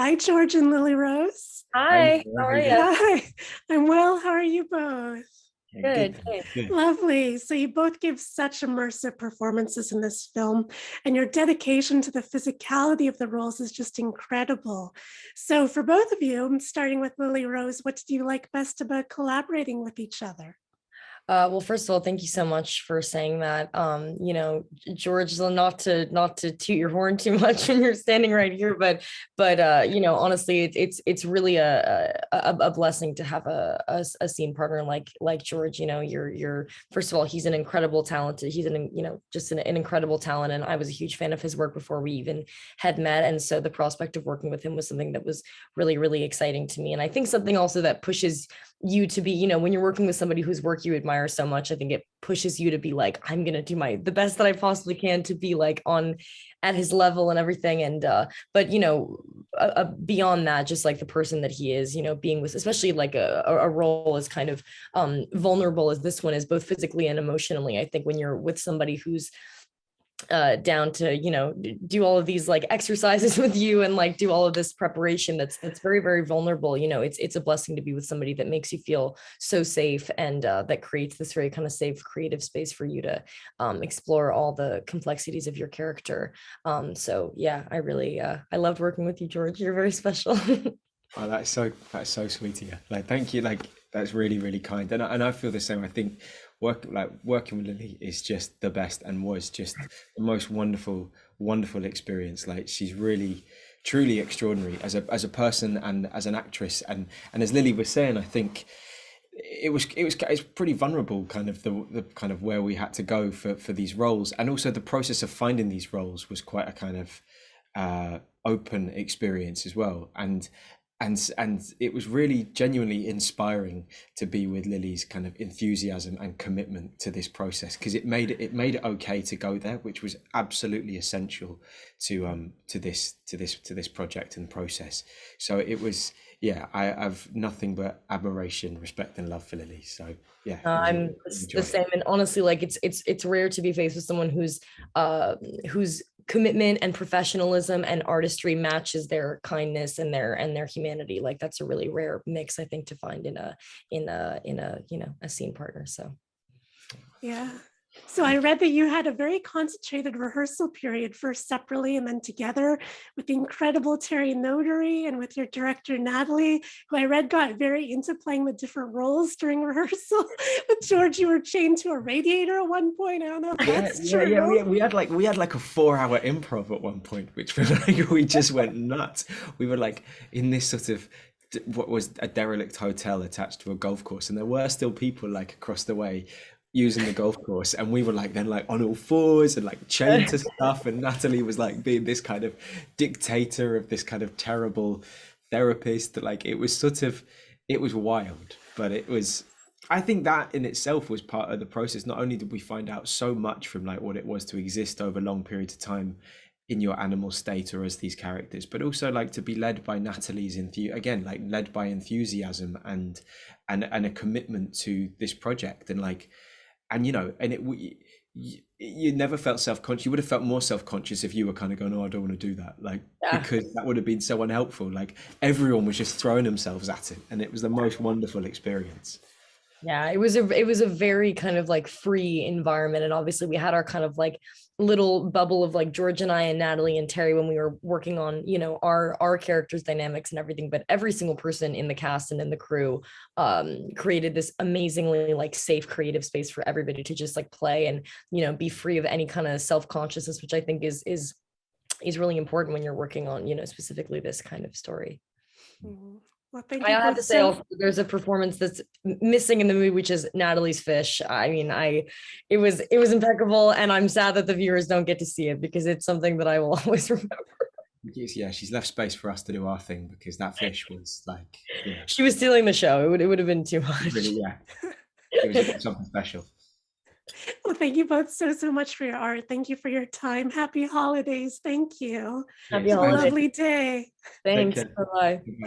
Hi, George and Lily-Rose. Hi, Hi, how how are you you? doing? Hi, I'm well. How are you both? Yeah, good, Good, thanks. good. Good. Lovely. So you both give such immersive performances in this film, and your dedication to the physicality of the roles is just incredible. So for both of you, starting with Lily-Rose, what did you like best about collaborating with each other? Well, first of all, thank you so much for saying that. George, not to toot your horn too much when you're standing right here, but honestly, it's really a blessing to have a scene partner like George. You're first of all, he's an incredible talented. He's just an incredible talent, and I was a huge fan of his work before we even had met, and so the prospect of working with him was something that was really, really exciting to me. And I think something also that pushes you to be, when you're working with somebody whose work you admire so much, I think it pushes you to be like, I'm gonna do the best that I possibly can to be like on at his level and everything. And beyond that, just like the person that he is, being with especially like a role as kind of vulnerable as this one is, both physically and emotionally. I think when you're with somebody who's down to do all of these like exercises with you and like do all of this preparation that's very, very vulnerable. It's a blessing to be with somebody that makes you feel so safe, and that creates this very kind of safe creative space for you to explore all the complexities of your character. So yeah, I really I loved working with you, George. You're very special. Oh, that's so sweet of you. Like, thank you. Like, that's really, really kind. And I feel the same. I think working with Lily is just the best and was just the most wonderful, wonderful experience. Like, she's really, truly extraordinary as a person and as an actress. And as Lily was saying, I think it's pretty vulnerable, kind of the kind of where we had to go for these roles, and also the process of finding these roles was quite a kind of open experience as well. And it was really genuinely inspiring to be with Lily's kind of enthusiasm and commitment to this process, because it made it okay to go there, which was absolutely essential to this project and process. So it was, yeah, I have nothing but admiration, respect, and love for Lily. So yeah, it was a I'm the joy. same, and honestly, like it's rare to be faced with someone whose commitment and professionalism and artistry matches their kindness and their humanity. Like that's a really rare mix, I think, to find in a a scene partner. So Yeah. So I read that you had a very concentrated rehearsal period, first separately and then together, with the incredible Terry Notary and with your director, Nathalie, who I read got very into playing the different roles during rehearsal. With George, you were chained to a radiator at one point. I don't know if Yeah, that's yeah, yeah. true. We had like a 4 hour improv at one point, which was like we just went nuts. We were like in this sort of what was a derelict hotel attached to a golf course, and there were still people like across the way using the golf course, and we were like then like on all fours and like chained to stuff, and Natalie was like being this kind of dictator of this kind of terrible therapist. Like it was wild, but it was, I think that in itself was part of the process. Not only did we find out so much from like what it was to exist over long periods of time in your animal state or as these characters, but also like to be led by Natalie's again, like led by enthusiasm and a commitment to this project. And like, and and you never felt self-conscious. You would have felt more self-conscious if you were kind of going, oh, I don't want to do that, like, yeah. because that would have been so unhelpful. Like, everyone was just throwing themselves at it, and it was the most wonderful experience. Yeah, it was a very kind of like free environment, and obviously we had our kind of like little bubble of like George and I and Natalie and Terry when we were working on our characters' dynamics and everything. But every single person in the cast and in the crew created this amazingly like safe creative space for everybody to just like play and be free of any kind of self consciousness, which I think is really important when you're working on specifically this kind of story. Mhm. Well, thank I you have both to say so. also there's a performance that's missing in the movie, which is Natalie's fish. I mean, it was impeccable, and I'm sad that the viewers don't get to see it because it's something that I will always remember. Yeah, she's left space for us to do our thing, because that fish was like, yeah, She was stealing the show. It would have been too really, much. yeah, it was something special. Well, thank you both so much for your art. Thank you for your time. Happy holidays. Thank you. Happy Yes, Have a thank you. holidays. lovely day. Take Thanks. care. Bye bye.